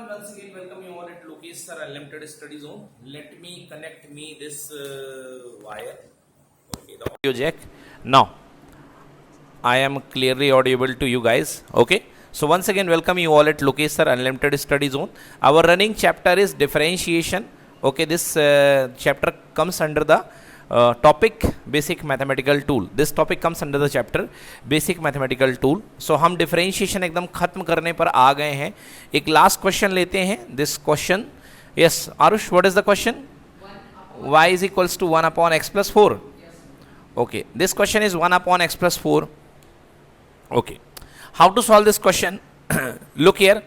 everyone, once again welcome you all at Lokesh Sir Unlimited Study Zone. Let me connect this wire. Okay, the audio jack. Now I am clearly audible to you guys. Okay, so once again welcome you all at Lokesh Sir Unlimited Study Zone. Our running chapter is differentiation. Okay, this chapter comes under the topic basic mathematical tool. This topic comes under the chapter basic mathematical tool. So हम differentiation एकदम खत्म करने पर आ गए हैं. एक last question लेते हैं. This question, yes, Arush, what is the question? Y is equals to 1 upon x plus 4. Okay, this question is 1 upon x plus 4. Okay, how to solve this question? Look here,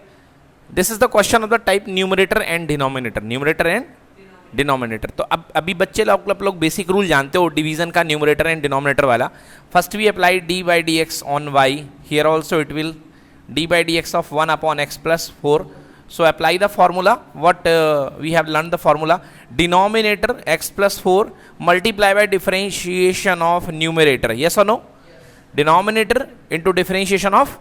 this is the question of the type numerator and denominator. Numerator and denominator. तो अब अभी बच्चे लोग basic rule जानते हो division का, numerator and denominator वाला. First we apply D by D X on Y. Here also it will D by D X of 1 upon X plus 4. So apply the formula. What we have learn the formula. Denominator X plus 4 multiply by differentiation of numerator. Yes और नो? Denominator into differentiation of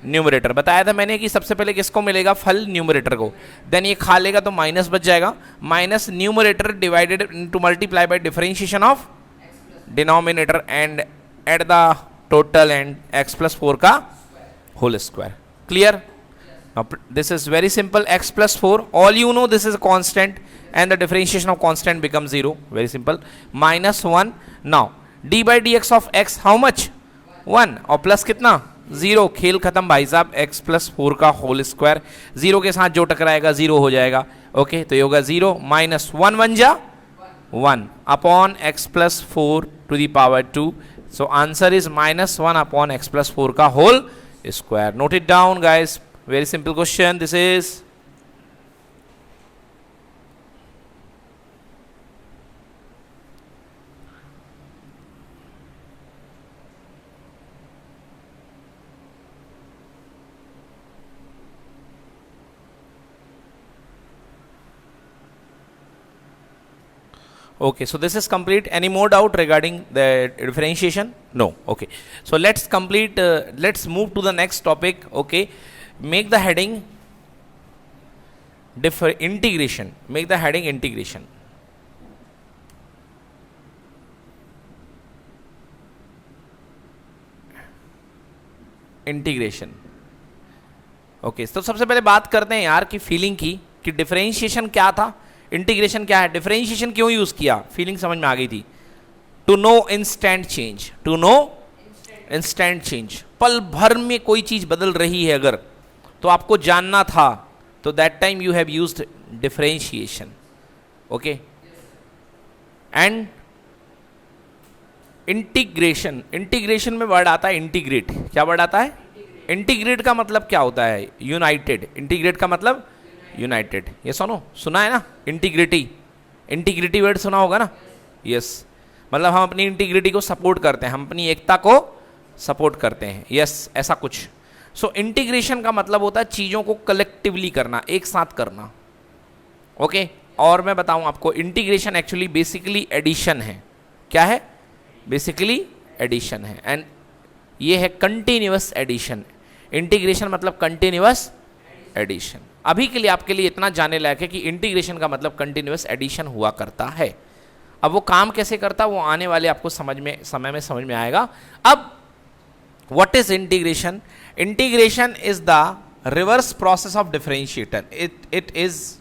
numerator. बताया था मैंने कि सबसे पहले किसको मिलेगा? फल न्यूमरेटर को. देन ये खा लेगा तो माइनस बच जाएगा. Minus numerator divided into multiply by differentiation of denominator and at the total and x plus 4 का whole square. Clear? This is very simple. x plus 4, all you know this is constant and the differentiation of constant become 0. Very simple. Minus 1. Now D by D X of x how much? 1 और plus कितना? 0. खेल खत्म भाई साहब. x plus 4 का whole square. 0 के साथ जो टकराएगा 0 हो जाएगा. ओके, तो ये होगा 0 माइनस 1 1 जा 1 upon x plus 4 to the power 2. So answer is minus 1 upon x plus 4 का whole square. Note it down guys. Very simple question this is. Okay, so this is complete. Any more doubt regarding the differentiation? No. Okay, so let's complete. Let's move to the next topic. Okay, make the heading integration. Make the heading integration. Integration. Okay, तो सबसे पहले बात करते हैं यार की feeling की कि डिफरेंशिएशन क्या था, इंटीग्रेशन क्या है, डिफरेंशिएशन क्यों यूज किया. फीलिंग समझ में आ गई थी. To no instant change. To no instant change. पल भर में कोई चीज बदल रही है अगर तो आपको जानना था, तो that time you have used differentiation. Okay, and integration. Integration में वर्ड आता है इंटीग्रेट. क्या वर्ड आता है? इंटीग्रेट का मतलब क्या होता है? यूनाइटेड. इंटीग्रेट का मतलब यूनाइटेड. ये सुना है ना? इंटीग्रिटी. इंटीग्रिटी वर्ड सुना होगा ना? यस, मतलब हम अपनी इंटीग्रिटी को सपोर्ट करते हैं, हम अपनी एकता को सपोर्ट करते हैं. यस, ऐसा कुछ. सो इंटीग्रेशन का मतलब होता है चीज़ों को कलेक्टिवली करना, एक साथ करना. ओके, और मैं बताऊं आपको, इंटीग्रेशन एक्चुअली बेसिकली एडिशन है. क्या है? बेसिकली एडिशन है. एंड ये है कंटिन्यूअस एडिशन. इंटीग्रेशन मतलब कंटिन्यूअस एडिशन. अभी के लिए आपके लिए इतना जानने लायक है कि इंटीग्रेशन का मतलब कंटिन्यूअस एडिशन हुआ करता है. अब वो काम कैसे करता है वो आने वाले आपको समय में समझ में आएगा. अब what is integration? Integration is the reverse process of differentiator. It is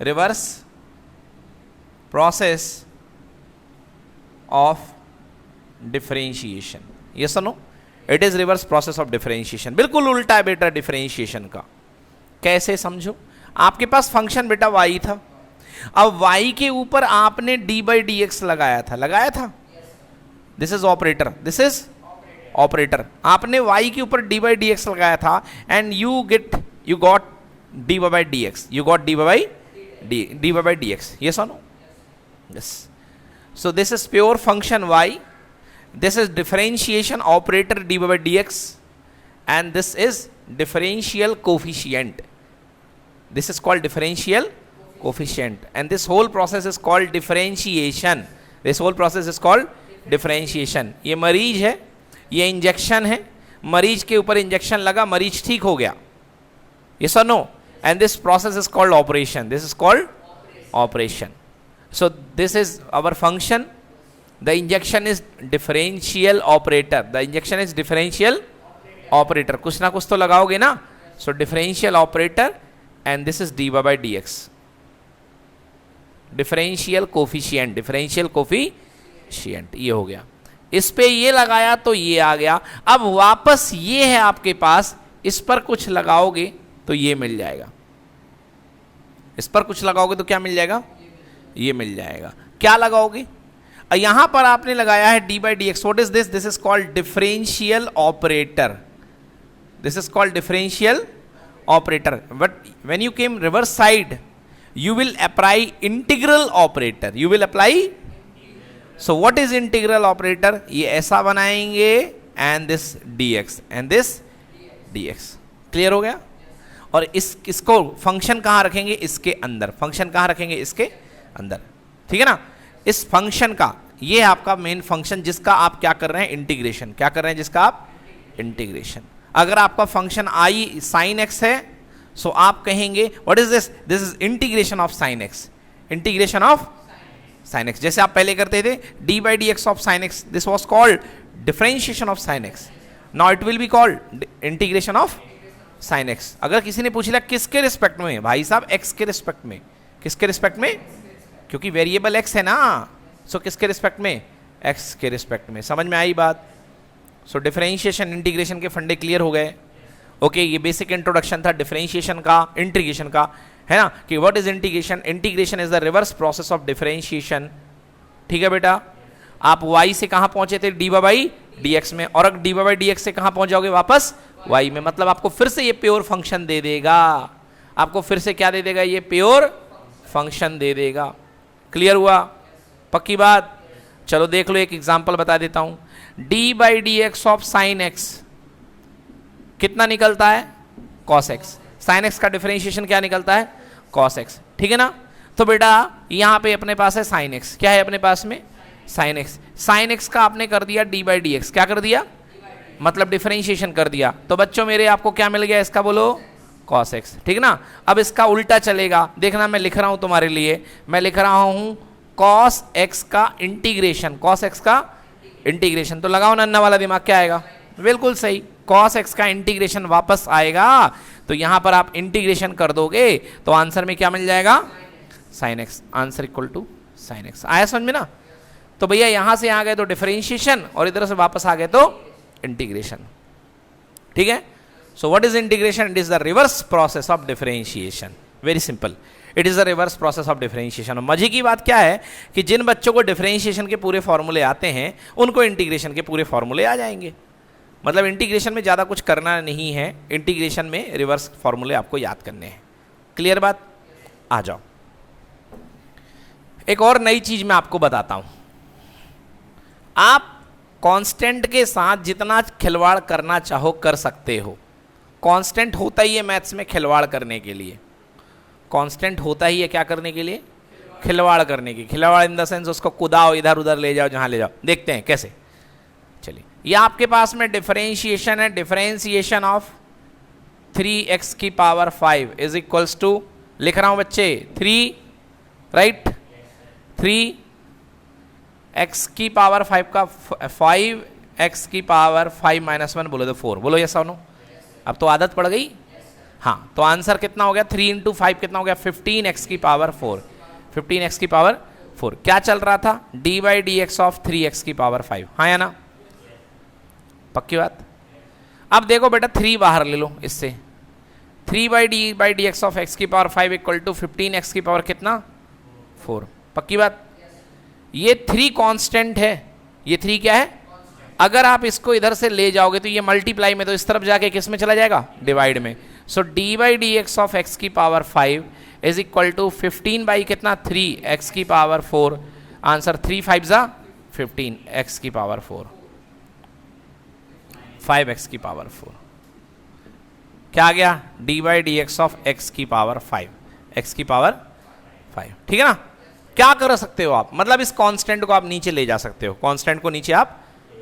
reverse process of differentiation. Yes और नो? It is reverse process of differentiation. बिल्कुल उल्टा है बेटा डिफरेंशिएशन का. कैसे समझो? आपके पास फंक्शन बेटा y था. अब y के ऊपर आपने d बाई डी एक्स लगाया था. This is operator. This is operator. आपने y के ऊपर d बाई डी एक्स लगाया था and you got d by D X. You got d by D X. Yes और नो? Yes. So this is pure function y. This is differentiation operator d by D X and this is differential coefficient. This is called differential coefficient and this whole process is called differentiation. This whole process is called differentiation. ये मरीज है, ये injection है, मरीज के ऊपर injection लगा, मरीज ठीक हो गया. Yes or no? and this process is called operation. This is called operation. So this is our function. The injection is differential operator. The injection is differential operator. कुछ ना कुछ तो लगाओगे ना. So differential operator and this is dy by dx. Differential coefficient. Differential coefficient ये हो गया. इस पे ये लगाया तो ये आ गया. अब वापस ये है आपके पास, इस पर कुछ लगाओगे तो ये मिल जाएगा. इस पर कुछ लगाओगे तो क्या मिल जाएगा? ये मिल जाएगा. क्या लगाओगे? यहां पर आपने लगाया है D by D x. What is this? This is called differential operator. This is called differential operator. But when you came reverse side you will apply integral operator. You will apply. So what is integral operator? ये ऐसा बनाएंगे and this dx and this dx. Clear हो गया? और इसको function कहाँ रखेंगे? इसके अंदर. फंक्शन कहाँ रखेंगे? इसके अंदर. ठीक है ना? इस फंक्शन का, ये आपका मेन फंक्शन जिसका आप क्या कर रहे हैं? इंटीग्रेशन. क्या कर रहे हैं? जिसका आप इंटीग्रेशन. अगर आपका फंक्शन आई साइन एक्स है, सो आप कहेंगे what is this? This is integration of sine x. Integration of sine x. जैसे आप पहले करते थे D by D X of sine x. This was called differentiation of sine x. Now it will be called integration of sine x. अगर किसी ने पूछ लिया किसके रिस्पेक्ट में? भाई साहब एक्स के रिस्पेक्ट में. किसके रिस्पेक्ट में? क्योंकि वेरिएबल एक्स है ना. सो किसके रिस्पेक्ट में? एक्स के रिस्पेक्ट में. समझ में आई बात? सो डिफरेंशिएशन इंटीग्रेशन के फंडे क्लियर हो गए. ओके, ये बेसिक इंट्रोडक्शन था डिफरेंशिएशन का, इंटीग्रेशन का, है ना, कि what is integration. Integration is the reverse process of differentiation. ठीक है बेटा. आप y से कहां पहुंचे थे? डी बाई डी एक्स में. और डी बाई डी एक्स से कहां पहुंच जाओगे? वापस y में. मतलब आपको फिर से ये प्योर फंक्शन दे देगा. आपको फिर से क्या दे देगा? ये प्योर फंक्शन दे देगा. क्लियर हुआ? पक्की बात? चलो देख लो, एक एग्जाम्पल बता देता हूं. D by D X of sine x कितना निकलता है? cos x. sin x का डिफरेंशिएशन क्या निकलता है? cos x. ठीक है ना? तो बेटा यहां पे अपने पास है sin x. क्या है अपने पास में? sin x. sin x का आपने कर दिया d बाई डी एक्स. क्या कर दिया? मतलब डिफरेंशिएशन कर दिया. तो बच्चों मेरे आपको क्या मिल गया? इसका बोलो cos x. ठीक है ना? अब इसका उल्टा चलेगा. देखना मैं लिख रहा हूं तुम्हारे लिए. मैं लिख रहा हूं cos x का इंटीग्रेशन. cos x का इंटीग्रेशन. तो लगाओ नन्ना वाला दिमाग. क्या आएगा? बिल्कुल सही, cos x का इंटीग्रेशन वापस आएगा. तो यहां पर आप इंटीग्रेशन कर दोगे तो आंसर में क्या मिल जाएगा? sin x. Answer equal to sin x. आया समझ में ना? तो भैया यहां से आ गए तो डिफरेंशिएशन और इधर से वापस आ गए तो इंटीग्रेशन. ठीक है? So what is integration? It is the reverse process of differentiation. Very simple. It is the reverse process of differentiation. और मजे की बात क्या है कि जिन बच्चों को डिफरेंशिएशन के पूरे फॉर्मूले आते हैं उनको इंटीग्रेशन के पूरे फॉर्मूले आ जाएंगे. मतलब इंटीग्रेशन में ज़्यादा कुछ करना नहीं है. इंटीग्रेशन में रिवर्स फॉर्मूले आपको याद करने हैं. क्लियर बात? आ जाओ. एक और नई चीज मैं आपको बताता हूं. आप कांस्टेंट के साथ जितना खिलवाड़ करना चाहो कर सकते हो. कांस्टेंट होता ही है मैथ्स में खिलवाड़ करने के लिए. कांस्टेंट होता ही है क्या करने के लिए? खिलवाड़ करने की. खिलवाड़ इन द सेंस उसको कुदाओ, इधर उधर ले जाओ, जहां ले जाओ. देखते हैं कैसे. चलिए, ये आपके पास में डिफरेंशिएशन है. डिफरेंशिएशन ऑफ 3x की पावर 5 इज इक्वल्स टू, लिख रहा हूं बच्चे, 3 राइट, 3x की पावर 5 का 5x की पावर 5 माइनस 1 बोलो तो 4. बोलो यस और नो. अब तो आदत पड़ गई. हाँ, तो आंसर कितना हो गया? 3 इंटू 5 कितना हो गया? 15x की पावर 4. 15x की पावर 4. क्या चल रहा था? D by D X of 3x की पावर 5. हाँ या ना? पक्की बात? अब देखो बेटा 3 बाहर ले लो इससे. 3 by D X of X की पावर 5 इक्वल टू 15x की पावर कितना? 4. पक्की बात? ये 3 कांस्टेंट है. ये 3 क्या है? अगर आप इसको इधर से ले जाओगे तो ये मल्टीप्लाई में, तो इस तरफ जाके किस में चला जाएगा? डिवाइड में. So D by D X of X की power 5 is equal to 15 by कितना? 3x की पावर 4. आंसर 3 5 जा 15, x की पावर 4, 5x की पावर 4. क्या आ गया? D by D X of X की पावर 5, x की पावर 5. ठीक है ना? क्या कर सकते हो आप? मतलब इस कांस्टेंट को आप नीचे ले जा सकते हो. कांस्टेंट को नीचे आप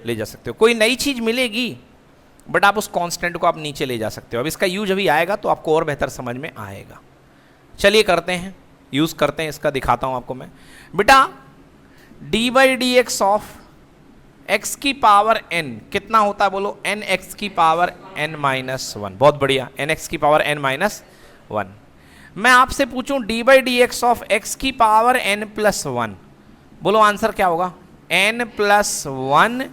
ले जा सकते हो. कोई नई चीज मिलेगी बट आप उस कांस्टेंट को आप नीचे ले जा सकते हो। अब इसका यूज अभी आएगा तो आपको और बेहतर समझ में आएगा। चलिए करते हैं, यूज करते हैं इसका, दिखाता हूं आपको मैं। बेटा D by D X of X की पावर n कितना होता है बोलो, एन एक्स की पावर n माइनस वन। बहुत बढ़िया, एन एक्स की पावर n माइनस वन। मैं आपसे पूछूं D by D X of X की पावर n प्लस वन, बोलो आंसर क्या होगा, n प्लस वन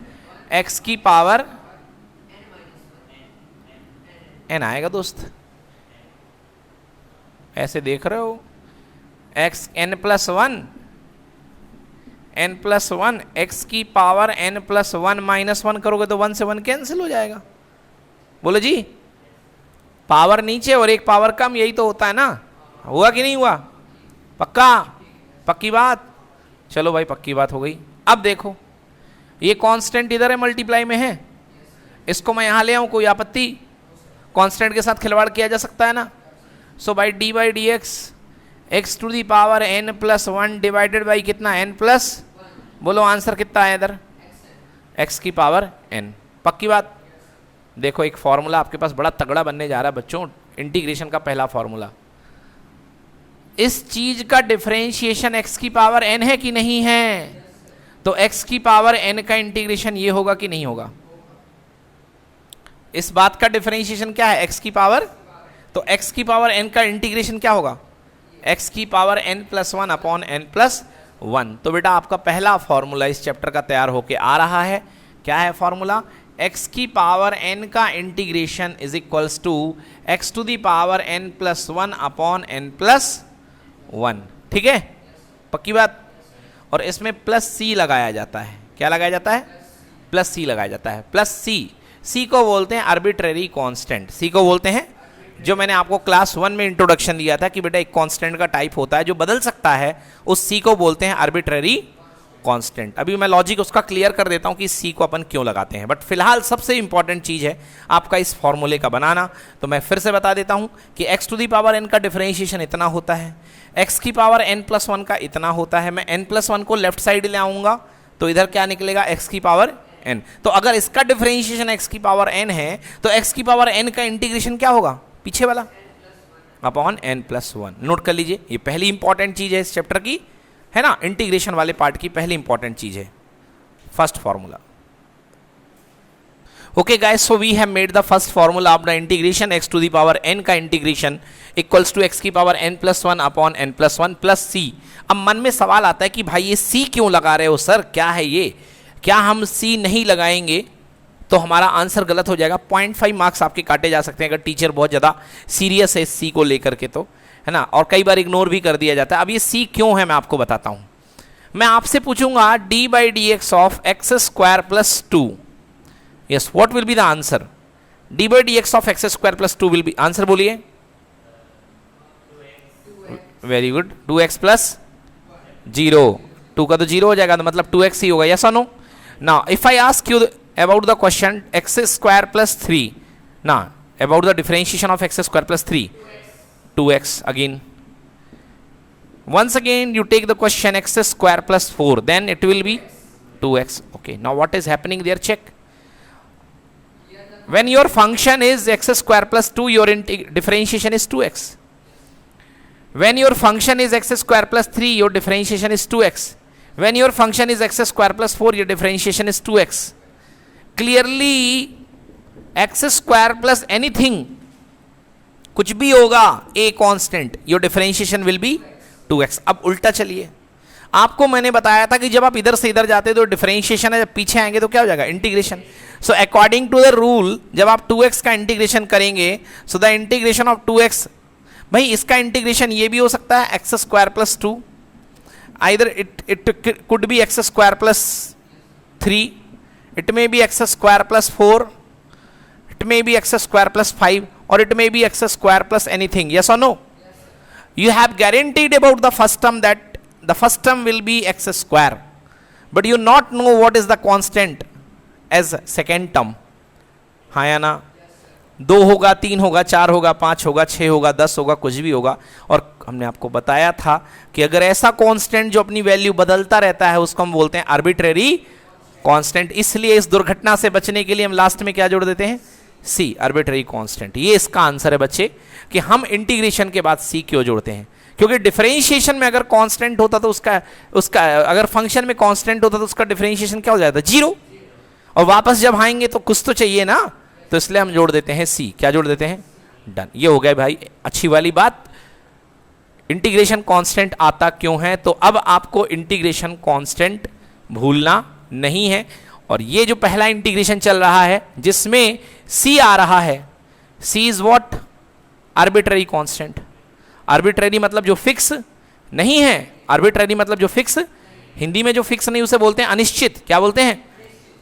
एक्स की पावर n आएगा दोस्त। ऐसे देख रहे हो, x n plus one, n plus one x की power n plus one minus one करोगे तो 1 से 1 कैंसिल हो जाएगा। बोलो जी, पावर नीचे और एक पावर कम, यही तो होता है ना। हुआ कि नहीं हुआ, पक्का, पक्की बात। चलो भाई पक्की बात हो गई। अब देखो ये कांस्टेंट इधर है, मल्टीप्लाई में है, इसको मैं यहां ले आऊं, कोई आपत्ति? कांस्टेंट के साथ खिलवाड़ किया जा सकता है ना। So by D by D X X to the power n plus one divided by कितना, n प्लस, बोलो आंसर कितना है इधर, x की पावर n। पक्की बात। देखो एक फॉर्मूला आपके पास बड़ा तगड़ा बनने जा रहा है बच्चों, इंटीग्रेशन का पहला फॉर्मूला। इस चीज का डिफरेंशिएशन x की पावर n है कि नहीं है, तो x की पावर n का इंटीग्रेशन ये होगा कि नहीं होगा। इस बात का डिफरेंशिएशन क्या है, x की पावर, तो x की पावर n का इंटीग्रेशन क्या होगा, x की power n plus one upon n plus one. तो बेटा आपका पहला फॉर्मूला इस चैप्टर का तैयार होके आ रहा है। क्या है फॉर्मूला, x की पावर n का integration is equals to x to the power n plus one upon n plus one. ठीक है, पक्की बात। और इसमें प्लस c लगाया जाता है। क्या लगाया जाता है, प्लस c लगाया जाता है। प्लस c को बोलते हैं आर्बिट्रेरी कांस्टेंट। c को बोलते हैं, जो मैंने आपको क्लास 1 में इंट्रोडक्शन दिया था कि बेटा एक कांस्टेंट का टाइप होता है जो बदल सकता है, उस c को बोलते हैं आर्बिट्रेरी कांस्टेंट। अभी मैं लॉजिक उसका क्लियर कर देता हूं कि c को अपन क्यों लगाते हैं, बट फिलहाल सबसे इंपॉर्टेंट चीज है आपका इस फॉर्मूले का बनाना। तो मैं फिर से बता देता हूं कि x to the power n का डिफरेंशिएशन इतना होता है, x की पावर n प्लस वन का इतना होता है। मैं n प्लस वन को लेफ्ट साइड ले आऊंगा तो इधर क्या निकलेगा, x की पावर n। तो अगर इसका डिफरेंशिएशन x की पावर n है तो x की पावर n का इंटीग्रेशन क्या होगा, पीछे वाला, upon n plus one. Note कर लीजिए, ये पहली इंपॉर्टेंट चीज है इस चैप्टर की, है ना, इंटीग्रेशन वाले पार्ट की पहली इंपॉर्टेंट चीज है, first formula. Okay guys, so we have made the first formula of the integration x to the power n का इंटीग्रेशन इक्वल्स टू x की power n plus one upon n plus one plus c। अब मन में सवाल आता है कि भाई ये c क्यों लगा रहे हो सर, क्या है ये, क्या हम c नहीं लगाएंगे तो हमारा आंसर गलत हो जाएगा। 0.5 मार्क्स आपके काटे जा सकते हैं अगर टीचर बहुत ज़्यादा सीरियस है इस सी को लेकर के, तो है ना, और कई बार इग्नोर भी कर दिया जाता है। अब ये सी क्यों है मैं आपको बताता हूँ। मैं आपसे पूछूंगा D by D X of X square plus two, yes what will be the answer, D by D X of X square plus two will be, answer बोलिए, very good, 2x plus zero, 2 का तो zero हो जाएगा तो मतलब 2x ही होगा, yes और no. Now if I ask you about the question x square plus 3, now about the differentiation of x square plus 3, 2x again, once again you take the question x square plus 4, then it will be 2x. Okay, now what is happening there, check. When your function is x square plus 2, your differentiation is 2x. When your function is x square plus 3, your differentiation is 2x. When your function is x square plus 4, your differentiation is 2x. Clearly x square plus anything, कुछ भी होगा a constant, your differentiation will be 2x. अब उल्टा चलिए, आपको मैंने बताया था कि जब आप इधर से इधर जाते तो डिफरेंशिएशन है, जब पीछे आएंगे तो क्या हो जाएगा, integration. So according to the rule जब आप 2x का इंटीग्रेशन करेंगे, so the integration of 2x, भाई इसका इंटीग्रेशन ये भी हो सकता है x square plus to, either it could be x square plus 3, it may be x square plus 4, it may be x square plus 5, or it may be x square plus anything, yes or no? Yes, you have guaranteed about the first term that the first term will be x square, but you not know what is the constant as second term, हाँ या ना, 2 होगा, 3 होगा, 4 होगा, 5 होगा, 6 होगा, 10 होगा, कुछ भी होगा। और हमने आपको बताया था कि अगर ऐसा कांस्टेंट जो अपनी वैल्यू बदलता रहता है उसको हम बोलते हैं आर्बिट्रेरी कांस्टेंट। इसलिए इस दुर्घटना से बचने के लिए हम लास्ट में क्या जोड़ देते हैं, सी आर्बिट्रेरी कांस्टेंट। ये इसका आंसर है बच्चे कि हम इंटीग्रेशन के बाद सी क्यों जोड़ते हैं, क्योंकि डिफरेंशिएशन में अगर कांस्टेंट होता तो उसका अगर फंक्शन में कांस्टेंट होता तो उसका डिफरेंशिएशन क्या हो जाता, जीरो। और वापस जब आएंगे तो कुछ तो चाहिए ना, तो इसलिए हम जोड़ देते हैं सी। क्या जोड़ देते हैं, डन। ये हो गया भाई अच्छी वाली बात। इंटीग्रेशन कांस्टेंट आता क्यों है, तो अब आपको इंटीग्रेशन कांस्टेंट भूलना नहीं है। और ये जो पहला इंटीग्रेशन चल रहा है जिसमें सी आ रहा है, C is what, arbitrary constant. Arbitrary मतलब जो फिक्स नहीं है, आर्बिट्रेरी मतलब जो फिक्स, हिंदी में जो फिक्स नहीं उसे बोलते हैं अनिश्चित। क्या बोलते हैं,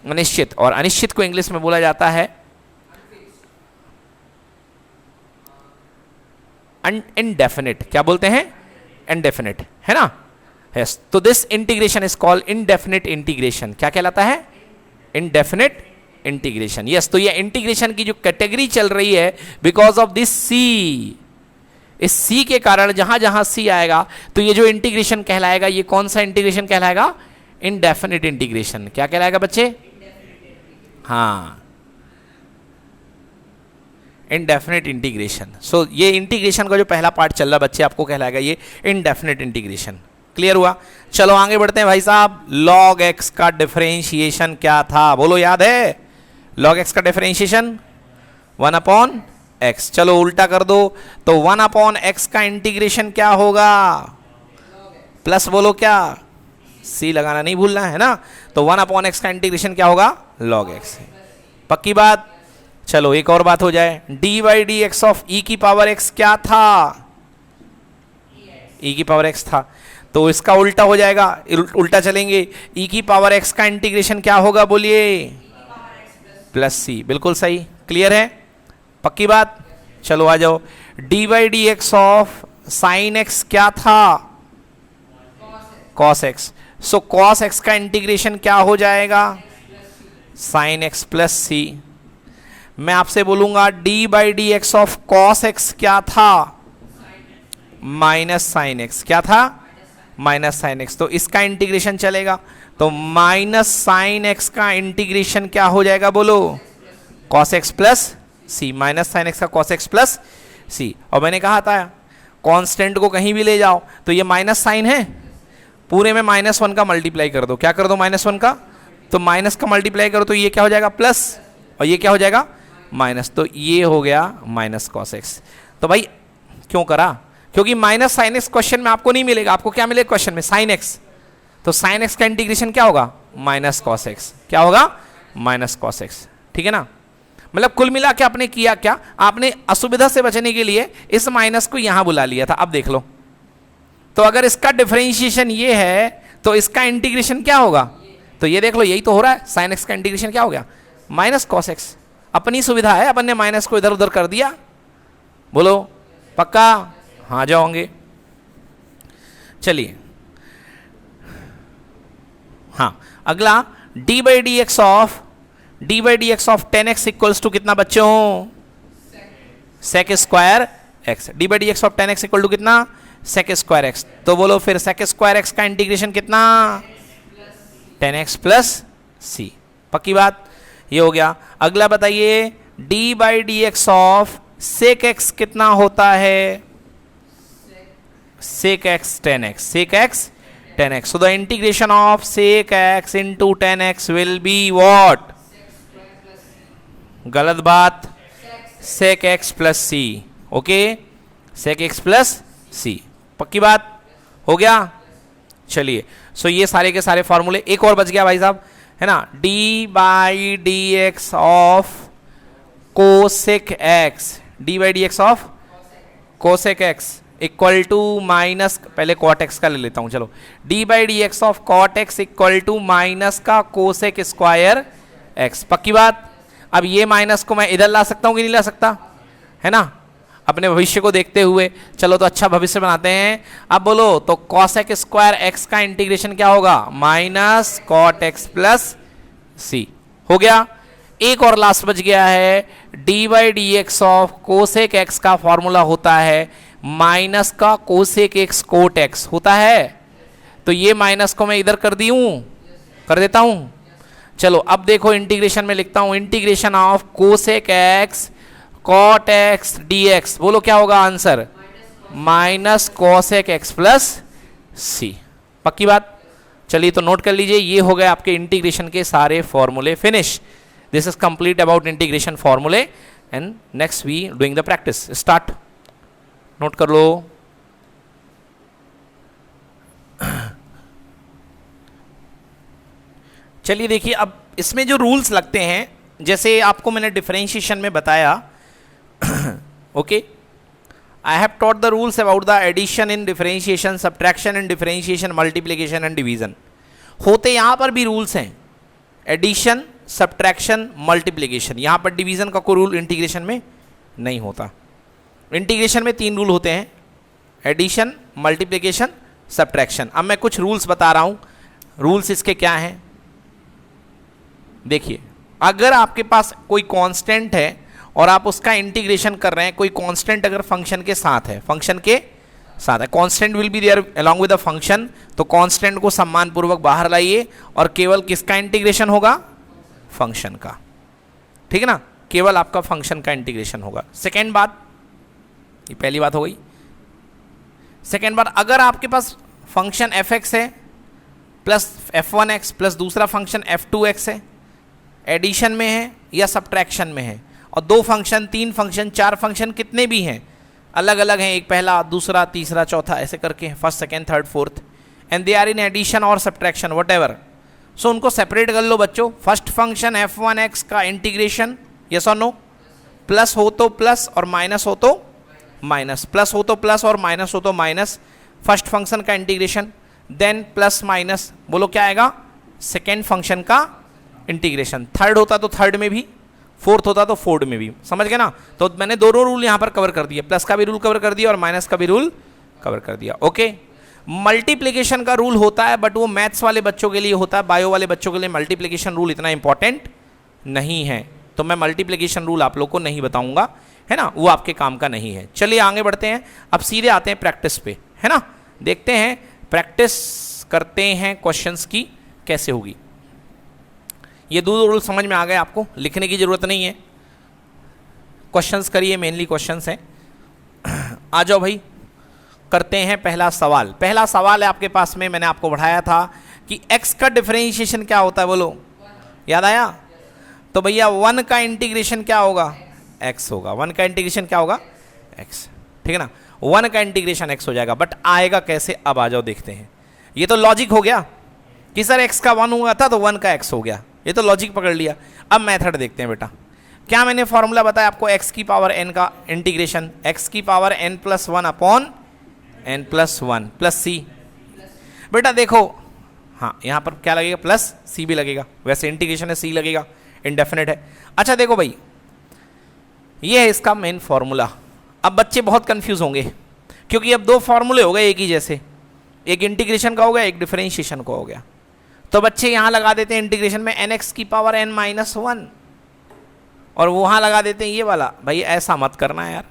अनिश्चित। और अनिश्चित को इंग्लिश में बोला जाता है इनडेफिनिट। क्या बोलते हैं, इनडेफिनिट, है ना। यस, तो this integration is called indefinite integration. क्या कहलाता है, इनडेफिनिट इंटीग्रेशन। यस, तो ये इंटीग्रेशन की जो कैटेगरी चल रही है बिकॉज ऑफ दिस सी, इस सी के कारण जहां जहां सी आएगा तो ये जो इंटीग्रेशन कहलाएगा, ये कौन सा इंटीग्रेशन कहलाएगा, इनडेफिनिट इंटीग्रेशन। क्या कहलाएगा बच्चे, हाँ, इनडेफिनिट इंटीग्रेशन। सो ये इंटीग्रेशन का जो पहला पार्ट चल रहा बच्चे आपको कहलाएगा ये इनडेफिनिट इंटीग्रेशन। क्लियर हुआ। चलो आगे बढ़ते हैं भाई साहब। लॉग एक्स का डिफरेंशिएशन क्या था, बोलो, याद है लॉग एक्स का डिफरेंशिएशन 1 अपॉन एक्स। चलो उल्टा कर दो, तो 1 अपॉन एक्स का इंटीग्रेशन क्या होगा, प्लस बोलो क्या, सी लगाना नहीं भूलना है ना। तो 1 अपॉन एक्स का इंटीग्रेशन क्या होगा, लॉग एक्स। पक्की बात। चलो एक और बात हो जाए, D by D X of E की पावर एक्स क्या था, ई की पावर एक्स था, तो इसका उल्टा हो जाएगा, उल्टा चलेंगे। ई की पावर एक्स का इंटीग्रेशन क्या होगा, बोलिए, प्लस सी। बिल्कुल सही, क्लियर है, पक्की बात। चलो आ जाओ, D by D X of sine x क्या था, cos x. So cos x का इंटीग्रेशन क्या हो जाएगा, साइन एक्स प्लस सी। मैं आपसे बोलूंगा D by D X of cos x क्या था, माइनस साइन एक्स। क्या था, माइनस साइन एक्स। तो इसका इंटीग्रेशन चलेगा, तो माइनस साइन एक्स का इंटीग्रेशन क्या हो जाएगा, बोलो, कॉस एक्स प्लस सी। माइनस साइन एक्स का कॉस एक्स प्लस सी। और मैंने कहा था कांस्टेंट को कहीं भी ले जाओ तो ये माइनस साइन है, पूरे में -1 का मल्टीप्लाई कर दो। क्या कर दो, -1 का, तो माइनस का मल्टीप्लाई करो तो ये क्या हो जाएगा, प्लस, और ये क्या हो जाएगा, माइनस। तो ये हो गया माइनस कॉस एक्स। तो भाई क्यों करा, क्योंकि माइनस साइन एक्स क्वेश्चन में आपको नहीं मिलेगा, आपको क्या मिलेगा क्वेश्चन में, साइन एक्स। तो साइन एक्स का इंटीग्रेशन क्या होगा, माइनस कॉस एक्स। क्या होगा, माइनस कॉस एक्स। ठीक है ना। मतलब कुल मिला के आपने किया क्या, आपने असुविधा से बचने के लिए इस माइनस को यहां बुला लिया था। अब देख लो, तो अगर इसका डिफरेंशिएशन ये है तो इसका इंटीग्रेशन क्या होगा, तो ये देख लो, यही तो हो रहा है। साइन एक्स का इंटीग्रेशन क्या हो गया, माइनस कॉस एक्स। अपनी सुविधा है, अपन ने माइनस को इधर उधर कर दिया। बोलो पक्का, हाँ जाओगे। चलिए, हाँ अगला, D by D X of ten X equals to कितना बच्चों, sec square X. D by D X of 10x equal to कितना, सेक स्क्वायर एक्स। तो बोलो फिर सेक स्क्वायर एक्स का इंटीग्रेशन कितना, 10x प्लस सी। पक्की बात, ये हो गया। अगला बताइए, D by D X of sec X कितना होता है, sec x 10x, sec x 10x. So the integration of sec x into 10x will be what? गलत बात, sec x plus c. Okay, sec x plus c. पक्की बात, हो गया। चलिए, सो ये सारे के सारे फॉर्मूले, एक और बच गया भाई साहब, है ना, d by D X of cosec X, D by D X of cosec X equal to minus, पहले कॉट एक्स का ले लेता हूं, चलो, D by D X of cot X equal to minus का कोसेक स्क्वायर एक्स। पक्की बात। अब ये माइनस को मैं इधर ला सकता हूं कि नहीं ला सकता, है ना, अपने भविष्य को देखते हुए। चलो तो अच्छा भविष्य बनाते हैं। अब बोलो, तो कोसेक स्क्वायर एक्स का इंटीग्रेशन क्या होगा, माइनस कॉट एक्स प्लस सी। हो गया। एक और लास्ट बच गया है, D by D X of cosec x का फॉर्मूला होता है माइनस का कोसेक एक्स कोट एक्स होता है। तो ये माइनस को मैं इधर कर दी हूं, कर देता हूं, चलो अब देखो इंटीग्रेशन में लिखता हूं, integration of cosec X cot X dx, बोलो क्या होगा answer, minus cosec X plus C. पक्की बात? चलिए तो नोट कर लीजिए, ये हो गए आपके इंटीग्रेशन के सारे फॉर्मूले finish. This is complete about integration फॉर्मूले and next we doing the practice. Start, note कर लो। चलिए देखिए, अब इसमें जो रूल्स लगते हैं, जैसे आपको मैंने डिफरेंशिएशन में बताया, okay, I have taught the rules about the addition in differentiation, subtraction in differentiation, multiplication and division। होते यहाँ पर भी रूल्स हैं, एडिशन, सब्ट्रैक्शन, मल्टीप्लिकेशन। यहाँ पर डिवीजन का कोई रूल इंटीग्रेशन में नहीं होता। इंटीग्रेशन में 3 रूल होते हैं, एडिशन, मल्टीप्लिकेशन, सब्ट्रैक्शन। अब मैं कुछ रूल्स बता रहा हूँ, रूल्स इसके क्या हैं देखिए। अगर आपके पास कोई कांस्टेंट है और आप उसका इंटीग्रेशन कर रहे हैं, कोई कांस्टेंट अगर फंक्शन के साथ है, फंक्शन के साथ है, constant will be there along with the function, तो कांस्टेंट को सम्मानपूर्वक बाहर लाइए और केवल किसका इंटीग्रेशन होगा, फंक्शन का। ठीक है ना, केवल आपका फंक्शन का इंटीग्रेशन होगा। सेकेंड बात, ये पहली बात हो गई। सेकेंड बात, अगर आपके पास फंक्शन f(x) है प्लस f(1x) प्लस दूसरा फंक्शन f(2x) है, एडिशन में है या सब्ट्रैक्शन में है, और 2 फंक्शन, 3 फंक्शन, 4 फंक्शन कितने भी हैं, अलग अलग हैं, एक पहला, दूसरा, तीसरा, चौथा, ऐसे करके first, second, third, fourth, and they are in addition और सब्ट्रैक्शन वट एवर, सो उनको सेपरेट कर लो बच्चों। फर्स्ट फंक्शन f(1x) का इंटीग्रेशन, यस और नो, प्लस हो तो प्लस और माइनस हो तो माइनस, प्लस हो तो प्लस और माइनस हो तो माइनस, फर्स्ट फंक्शन का इंटीग्रेशन, देन प्लस माइनस, बोलो क्या आएगा, सेकेंड फंक्शन का इंटीग्रेशन। थर्ड होता तो थर्ड में भी, फोर्थ होता तो फोर्थ में भी, समझ गए ना। तो मैंने दोनों रूल यहां पर कवर कर दिए, प्लस का भी रूल कवर कर दिया और माइनस का भी रूल कवर कर दिया। ओके, मल्टीप्लिकेशन का रूल होता है, बट वो मैथ्स वाले बच्चों के लिए होता है, बायो वाले बच्चों के लिए मल्टीप्लिकेशन रूल इतना इंपॉर्टेंट नहीं है, तो मैं मल्टीप्लिकेशन रूल आप लोग को नहीं बताऊंगा, है ना, वो आपके काम का नहीं है। चलिए आगे बढ़ते हैं, अब सीधे आते हैं प्रैक्टिस पे, है ना। देखते हैं, प्रैक्टिस करते हैं क्वेश्चंस की कैसे होगी। ये 2 रूल समझ में आ गए आपको, लिखने की जरूरत नहीं है, क्वेश्चंस करिए, मेनली क्वेश्चंस हैं। आ जाओ भाई, करते हैं पहला सवाल। पहला सवाल है आपके पास में, मैंने आपको बढ़ाया था कि x का डिफरेंशिएशन क्या होता है, बोलो, याद आया? तो भैया 1 का इंटीग्रेशन क्या होगा, x होगा। 1 का इंटीग्रेशन क्या होगा, x, ठीक है ना, 1 का इंटीग्रेशन x हो जाएगा। बट आएगा कैसे, अब आ जाओ देखते हैं। ये तो लॉजिक हो गया कि सर x का 1 हुआ था तो 1 का x हो गया, ये तो लॉजिक पकड़ लिया। अब मेथड देखते हैं बेटा। क्या मैंने फॉर्मूला बताया आपको, x की पावर n का इंटीग्रेशन, x की power n plus 1 upon n plus 1 plus c। बेटा देखो, हाँ यहाँ पर क्या लगेगा, प्लस c भी लगेगा, वैसे इंटीग्रेशन है c लगेगा, इंडेफिनेट है। अच्छा देखो भाई, ये है इसका मेन फॉर्मूला। अब बच्चे बहुत कंफ्यूज होंगे क्योंकि अब 2 फॉर्मूले हो गए एक ही जैसे, एक इंटीग्रेशन का हो गया, एक डिफरेंशिएशन का हो गया। तो बच्चे यहाँ लगा देते हैं इंटीग्रेशन में nx की पावर n माइनस 1 और वहाँ लगा देते हैं ये वाला। भाई ऐसा मत करना यार,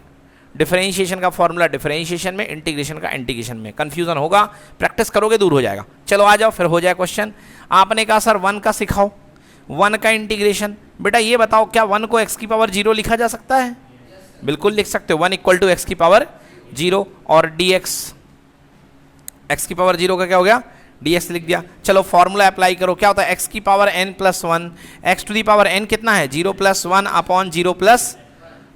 डिफरेंशिएशन का फॉर्मूला डिफरेंशिएशन में, इंटीग्रेशन का इंटीग्रेशन में, कंफ्यूजन होगा, प्रैक्टिस करोगे दूर हो जाएगा। चलो आ जाओ, फिर हो जाए क्वेश्चन। आपने कहा सर 1 का सिखाओ, 1 का इंटीग्रेशन। बेटा ये बताओ, क्या 1 को x की पावर 0 लिखा जा सकता है? बिल्कुल लिख सकते हो, 1 इक्वल टू x की पावर 0 और dx, x की पावर 0 का क्या हो गया, dx लिख दिया। चलो फॉर्मूला अप्लाई करो, क्या होता है, x की power n plus 1, x to the power n कितना है, 0 प्लस 1 अपॉन 0 प्लस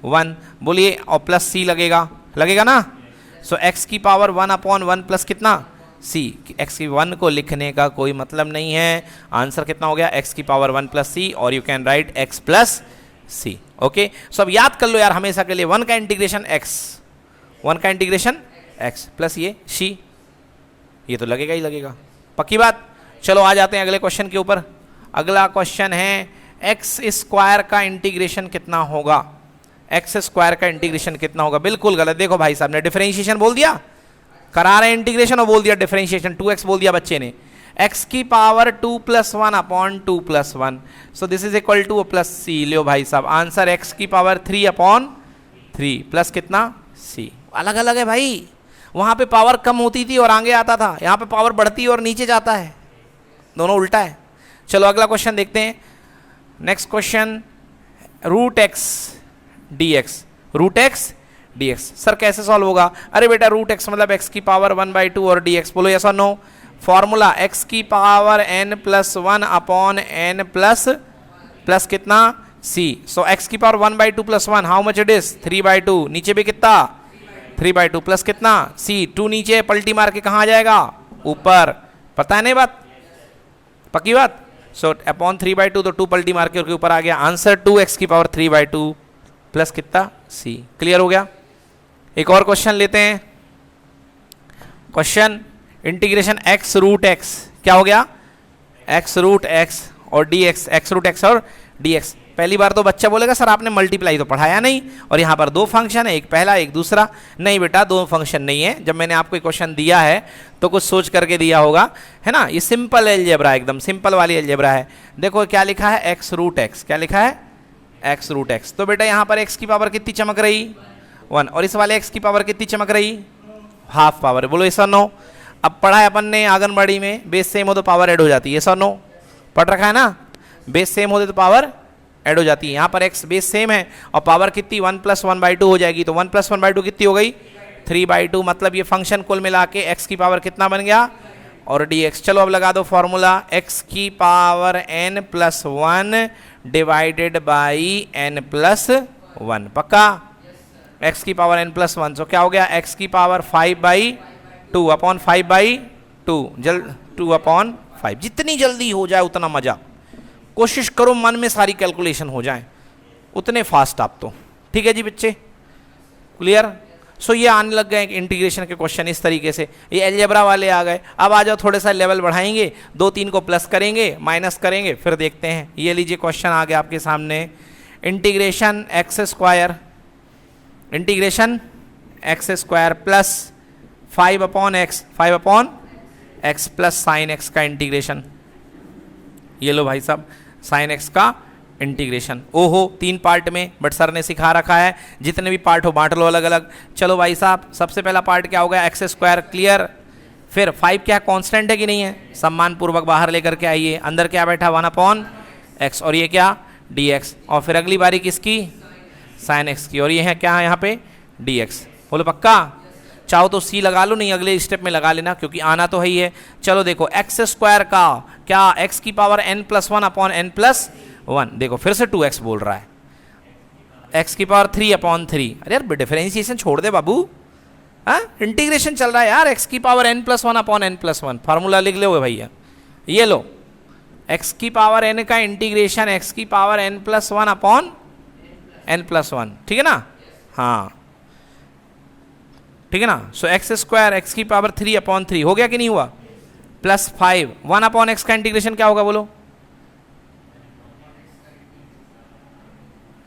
1, बोलिए, और प्लस c लगेगा, लगेगा ना। सो x की पावर 1 अपॉन 1 प्लस कितना, c। x की 1 को लिखने का कोई मतलब नहीं है, आंसर कितना हो गया, x की पावर 1 प्लस c, और you can write x plus c। Okay, so अब याद कर लो यार हमेशा के लिए, 1 का इंटीग्रेशन x, 1 का इंटीग्रेशन x प्लस ये c, ये तो लगेगा ही लगेगा, पक्की बात। चलो आ जाते हैं अगले क्वेश्चन के ऊपर। अगला क्वेश्चन है एक्स स्क्वायर का इंटीग्रेशन कितना होगा, एक्स स्क्वायर का इंटीग्रेशन कितना होगा। बिल्कुल गलत, देखो भाई साहब ने डिफरेंशिएशन बोल दिया, करा रहे इंटीग्रेशन और बोल दिया डिफरेंशिएशन, 2x बोल दिया बच्चे ने, x की power 2 plus 1 upon 2 plus 1, so this is equal two plus c। लो भाई साहब आंसर x की पावर 3 अपॉन 3 प्लस कितना c। अलग अलग है भाई, वहां पे पावर कम होती थी और आगे आता था, यहाँ पे पावर बढ़ती है और नीचे जाता है, दोनों उल्टा है। चलो अगला क्वेश्चन देखते हैं। Next question, root X D X, root X D X. Sir कैसे सॉल्व होगा? अरे बेटा रूट एक्स मतलब एक्स की पावर 1/2 और डी एक्स, बोलो यस और नो। फॉर्मूला एक्स की power n plus 1 upon n plus कितना c। सो एक्स की power 1/2 plus 1 how much it is 3/2, नीचे भी कितना 3/2 प्लस कितना c, 2 नीचे पलटी मार के कहाँ आ जाएगा ऊपर, पता है नहीं बात, पक्की बात। सो अपॉन 3/2 तो 2 पलटी मार के ऊपर आ गया, आंसर 2x की पावर 3/2 प्लस कितना c। क्लियर हो गया। एक और क्वेश्चन लेते हैं। क्वेश्चन इंटीग्रेशन x रूट x, क्या हो गया x रूट x और dx, x रूट x और dx। पहली बार तो बच्चा बोलेगा सर आपने मल्टीप्लाई तो पढ़ाया नहीं, और यहाँ पर दो फंक्शन है, एक पहला एक दूसरा। नहीं बेटा दो फंक्शन नहीं है, जब मैंने आपको क्वेश्चन दिया है तो कुछ सोच करके दिया होगा, है ना। ये सिंपल एलजेब्रा, एकदम सिंपल वाली एलजेब्रा है। देखो क्या लिखा है x रूट x, क्या लिखा है x रूट x। तो बेटा यहाँ पर x की पावर कितनी चमक रही 1, और इस वाले x की पावर कितनी चमक रही हाफ पावर, बोलो यस और नो। अब पढ़ा है अपन ने आंगनबाड़ी में, बेस सेम हो तो पावर ऐड हो जाती है, यस और नो, पढ़ रखा है ना। बेस सेम होते तो पावर ऐड हो जाती है। यहाँ पर x बेस सेम है और पावर कितनी 1 प्लस 1/2 हो जाएगी, तो 1 प्लस 1/2 कितनी हो गई 3/2। मतलब ये फंक्शन कुल मिला के x की पावर कितना बन गया और dx। चलो अब लगा दो फॉर्मूला, x की power n plus 1 divided by n plus 1, पक्का। x की पावर n प्लस 1, तो क्या हो गया x की पावर 5/2 अपॉन 5/2, 2 अपॉन 5। जितनी जल्दी हो जाए उतना मजा, कोशिश करो मन में सारी कैलकुलेशन हो जाए, उतने फास्ट आप तो, ठीक है जी बच्चे, क्लियर। सो ये आने लग गए इंटीग्रेशन के क्वेश्चन इस तरीके से, ये अलजेब्रा वाले आ गए। अब आ जाओ थोड़े सा लेवल बढ़ाएंगे, 2-3 को प्लस करेंगे माइनस करेंगे, फिर देखते हैं। ये लीजिए क्वेश्चन आ गया आपके सामने, integration x square, integration x square plus 5 upon X plus sine x का इंटीग्रेशन। ये लो भाई साहब साइन एक्स का इंटीग्रेशन। ओहो 3 पार्ट में, बट सर ने सिखा रखा है जितने भी पार्ट हो बांट लो अलग अलग। चलो भाई साहब सबसे पहला पार्ट क्या होगा एक्स स्क्वायर, क्लियर। फिर 5 क्या कांस्टेंट है कि नहीं है, सम्मान पूर्वक बाहर लेकर के आइए, अंदर क्या बैठा 1 अपॉन एक्स, और ये क्या dx। और फिर अगली बारी किसकी साइन एक्स की, और ये है क्या यहाँ पे dx। बोलो पक्का, चाहो तो c लगा लो, नहीं अगले स्टेप में लगा लेना क्योंकि आना तो है ही है। चलो देखो एक्स स्क्वायर का क्या x की power n plus 1 upon n plus 1, देखो फिर से 2x बोल रहा है, x की पावर 3 अपॉन 3। अरे यार डिफरेंशिएशन छोड़ दे बाबू, हाँ इंटीग्रेशन चल रहा है यार। x की power n plus 1 upon n plus 1, formula लिख लो भैया, ये लो x की पावर n का इंटीग्रेशन x की power n plus 1 upon n plus 1, ठीक है ना, हाँ ठीक है ना। सो एक्स स्क्वायर एक्स की पावर 3 अपॉन 3 हो गया कि नहीं हुआ, प्लस 5 1 अपॉन एक्स का इंटीग्रेशन क्या होगा बोलो,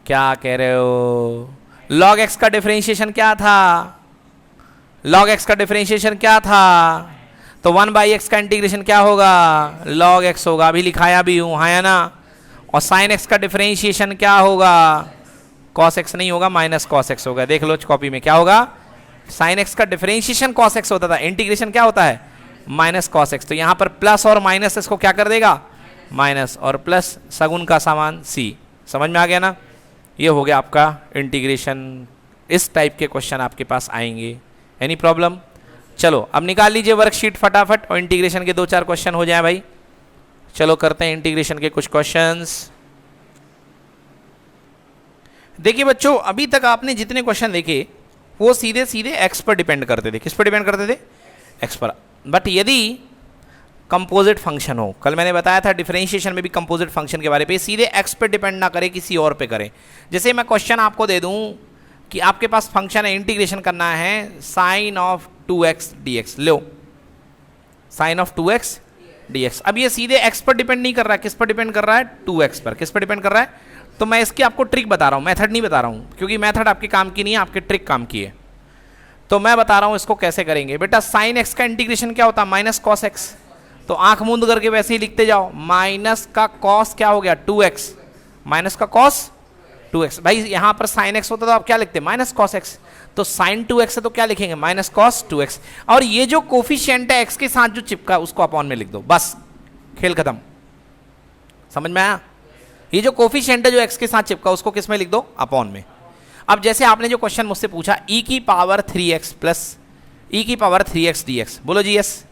क्या कह रहे हो। लॉग एक्स का डिफरेंशिएशन क्या था, लॉग एक्स का डिफरेंशिएशन क्या था, तो 1/x का इंटीग्रेशन क्या होगा लॉग एक्स होगा, अभी लिखाया भी हूं, हाँ या ना। और साइन एक्स का डिफरेंशिएशन क्या होगा, कॉस एक्स नहीं होगा माइनस कॉस एक्स होगा। देख लो कॉपी में क्या होगा, साइन एक्स का डिफरेंशिएशन कॉस एक्स होता था, इंटीग्रेशन क्या होता है माइनस कॉस एक्स। तो यहां पर प्लस और माइनस इसको क्या कर देगा माइनस, और प्लस सगुन का सामान सी। समझ में आ गया ना, ये हो गया आपका इंटीग्रेशन। इस टाइप के क्वेश्चन आपके पास आएंगे, एनी प्रॉब्लम। चलो अब निकाल लीजिए वर्कशीट फटाफट, और इंटीग्रेशन के 2-4 क्वेश्चन हो जाए भाई। चलो करते हैं इंटीग्रेशन के कुछ क्वेश्चंस। देखिए बच्चों अभी तक आपने जितने क्वेश्चन देखे वो सीधे सीधे x पर डिपेंड करते थे, किस पर डिपेंड करते थे x पर। बट यदि कंपोजिट फंक्शन हो, कल मैंने बताया था डिफरेंशिएशन में भी कंपोजिट फंक्शन के बारे में, सीधे x पे डिपेंड ना करे किसी और पे करे। जैसे मैं क्वेश्चन आपको दे दूं कि आपके पास फंक्शन है, इंटीग्रेशन करना है साइन ऑफ 2x dx, लो साइन ऑफ 2x dx। अब ये सीधे x पर डिपेंड नहीं कर रहा है, किस पर डिपेंड कर रहा है 2x पर, किस पर डिपेंड कर रहा है। तो मैं इसकी आपको ट्रिक बता रहा हूँ, मेथड नहीं बता रहा हूँ, क्योंकि मेथड आपके काम की नहीं है, आपके ट्रिक काम की है। तो मैं बता रहा हूँ इसको कैसे करेंगे। बेटा साइन एक्स का इंटीग्रेशन क्या होता है माइनस कॉस एक्स, तो आंख मूंद करके वैसे ही लिखते जाओ, माइनस का कॉस क्या हो गया 2x, माइनस का कॉस 2x। भाई यहाँ पर साइन एक्स होता तो आप क्या लिखते माइनस कॉस एक्स, तो साइन 2x है तो क्या लिखेंगे माइनस कॉस 2x। और ये जो कोफिशिएंट है x के साथ जो चिपका उसको अपॉन में लिख दो, बस खेल खत्म। समझ में आया? ये जो कोफिशिएंट है जो x के साथ चिपका उसको किस में लिख दो? अपॉन में। अब जैसे आपने जो क्वेश्चन मुझसे पूछा e की पावर 3x प्लस e की पावर 3x dx, बोलो जी यस।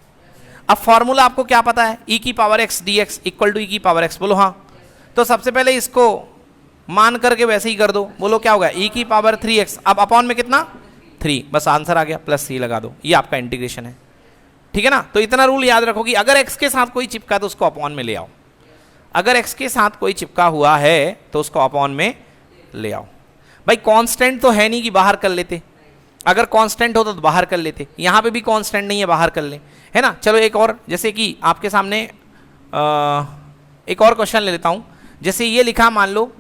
अब फॉर्मूला आपको क्या पता है? e की power x dx equal to e की पावर x, बोलो हाँ। तो सबसे पहले इसको मान करके वैसे ही कर दो, बोलो क्या होगा? e की पावर 3x, अब अपॉन में कितना? 3, बस आंसर आ गया, प्लस c लगा दो, ये आपका इंटीग्रेशन है। ठीक है ना? तो इतना रूल याद रखो कि अगर x के साथ कोई चिपका तो उसको अपॉन में ले आओ, अगर x के साथ कोई चिपका हुआ है तो उसको अपॉन में ले आओ। भाई कांस्टेंट तो है नहीं कि बाहर कर लेते, अगर कांस्टेंट होता तो बाहर कर लेते, यहां पे भी कांस्टेंट नहीं है, बाहर कर ले, है ना? चलो एक और, जैसे कि आपके सामने एक और क्वेश्चन ले लेता हूं। जैसे ये लिखा, मान लो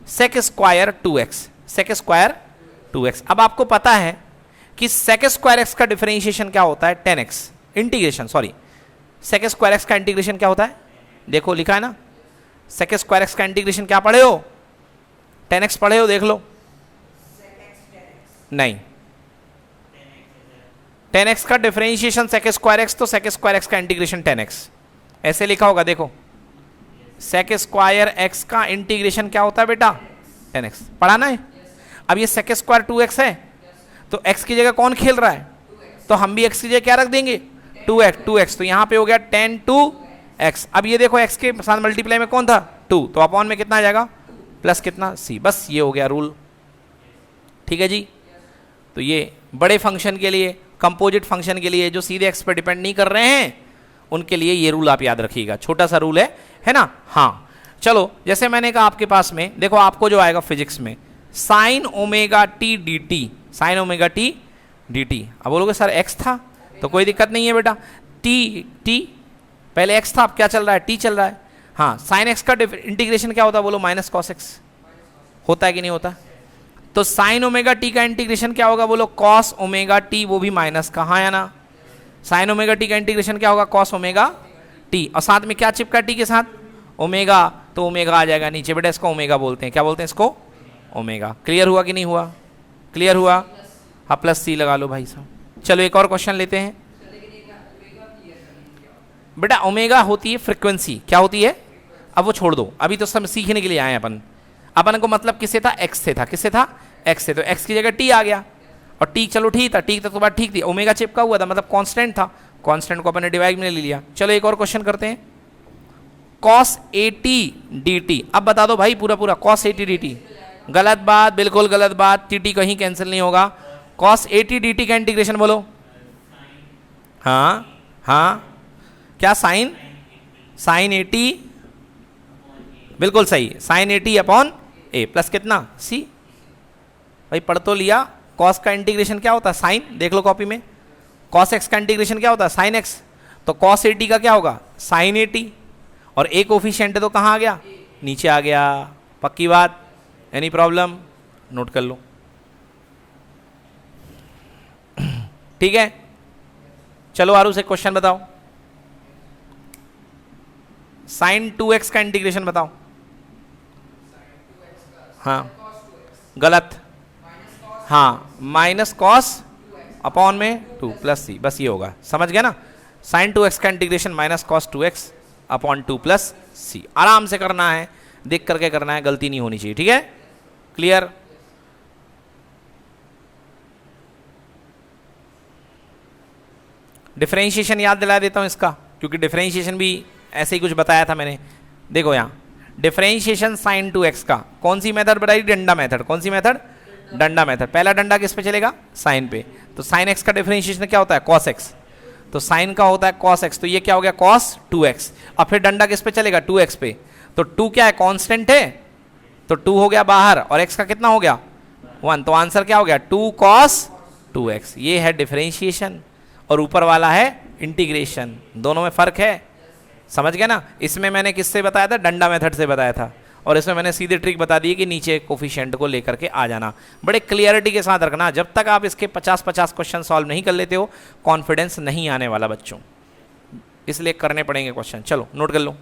sec square 2x, sec square 2x। अब आपको पता है कि सेक स्क्वायर x का डिफरेंशिएशन क्या होता है? 10x integration, sorry, sec square x का इंटीग्रेशन क्या होता है? देखो लिखा है ना, सेक स्क्वायर x का इंटीग्रेशन क्या पढ़े हो? 10x पढ़े हो, देख लो। नहीं, 10x का डिफरेंशिएशन सेक स्क्वायर x, तो सेक स्क्वायर x का इंटीग्रेशन 10x, ऐसे लिखा होगा। देखो सेक स्क्वायर x का इंटीग्रेशन क्या होता है बेटा? 10x, पढ़ाना है। अब ये सेक स्क्वायर 2x है, तो x की जगह कौन खेल रहा है? तो हम भी x की जगह क्या रख देंगे? 2x, तो यहां पे हो गया 10 2x। अब ये देखो x के साथ मल्टीप्लाई में कौन था? 2, तो अपॉन में कितना आ जाएगा? प्लस कितना? c। बस ये हो गया रूल। ठीक है जी? तो ये बड़े फंक्शन के लिए, कंपोजिट फंक्शन के लिए जो सीधे x पर डिपेंड नहीं कर रहे हैं, उनके लिए ये रूल आप याद रखिएगा, छोटा सा रूल है ना? हाँ चलो, जैसे मैंने कहा आपके पास में देखो, आपको जो आएगा फिजिक्स में sine omega T D T, sine omega T D T. अब बोलोगे सर x था, तो कोई दिक्कत नहीं है बेटा, टी पहले x था, अब क्या चल रहा है? t चल रहा है। हाँ, साइन x का इंटीग्रेशन क्या होता है? बोलो माइनस कॉस x, होता है कि नहीं होता? तो साइन ओमेगा टी का इंटीग्रेशन क्या होगा? बोलो कॉस ओमेगा टी, वो भी माइनस, कहाँ है ना? साइन ओमेगा टी का इंटीग्रेशन क्या होगा? कॉस ओमेगा टी, और साथ में क्या चिपका टी के साथ? ओमेगा, तो ओमेगा आ जाएगा नीचे बेटा, इसको ओमेगा बोलते हैं। क्या बोलते हैं इसको? ओमेगा। क्लियर हुआ कि नहीं हुआ? क्लियर हुआ? हाँ, प्लस सी लगा लो भाई साहब। चलो एक और क्वेश्चन लेते हैं बेटा। ओमेगा होती है फ्रीक्वेंसी, क्या होती है? अब वो छोड़ दो, अभी तो सब सीखने के लिए आए अपन को मतलब किससे था? x से था। किससे था? x से। तो x की जगह t आ गया, और t चलो ठीक था, ठीक था तो बात ठीक थी, ओमेगा चिपका हुआ था मतलब कांस्टेंट था, कांस्टेंट को अपने डिवाइड में ले लिया। चलो एक और क्वेश्चन करते हैं, cos 80 dt। अब बता दो भाई पूरा cos 80 dt, गलत बात, बिल्कुल गलत बात, टी कहीं कैंसिल नहीं होगा। cos 80 dt का इंटीग्रेशन बोलो। हाँ, क्या? साइन 80, बिल्कुल सही, साइन 80 अपॉन a प्लस कितना? c। भाई पढ़ तो लिया, cos का इंटीग्रेशन क्या होता है? साइन, देख लो कॉपी में, cos x का इंटीग्रेशन क्या होता है? साइन x, तो cos 80 का क्या होगा? साइन 80, और a कोफिशिएंट है तो कहाँ आ गया? नीचे आ गया। पक्की बात? Any problem? नोट कर लो। ठीक है, चलो आरू से क्वेश्चन बताओ, साइन 2x का इंटीग्रेशन बताओ। हाँ, गलत। हाँ, माइनस कॉस अपॉन में 2 प्लस सी, बस ये होगा, समझ गया ना? साइन 2x का integration minus cos 2x upon 2 plus C. आराम से करना है, देख करके करना है, गलती नहीं होनी चाहिए। ठीक है? क्लियर? डिफरेंशिएशन याद दिला देता हूं इसका, क्योंकि डिफरेंशिएशन भी ऐसे ही कुछ बताया था मैंने। देखो यहाँ डिफरेंशिएशन साइन 2x का कौन सी मेथड बताई? डंडा मेथड। कौन सी मेथड? डंडा मेथड। पहला डंडा किस पे चलेगा? साइन पे। तो साइन x का डिफरेंशिएशन क्या होता है? cos x। तो साइन का होता है cos x, तो ये क्या हो गया? cos 2x। अब फिर डंडा किस पे चलेगा? 2x पे। तो 2 क्या है? कांस्टेंट है, तो 2 हो गया बाहर, और x का कितना हो गया? 1। तो आंसर क्या हो गया? 2 cos 2x। ये है डिफरेंशिएशन, और ऊपर वाला है इंटीग्रेशन। दोनों में फर्क है, समझ गए ना? इसमें मैंने किससे बताया था? डंडा मेथड से बताया था, और इसमें मैंने सीधे ट्रिक बता दी कि नीचे कोफिशिएंट को लेकर के आ जाना। बड़े क्लियरिटी के साथ रखना, जब तक आप इसके 50-50 क्वेश्चन सॉल्व नहीं कर लेते हो, कॉन्फिडेंस नहीं आने वाला बच्चों, इसलिए करने पड़ेंगे क्वेश्चन। चलो नोट कर लो।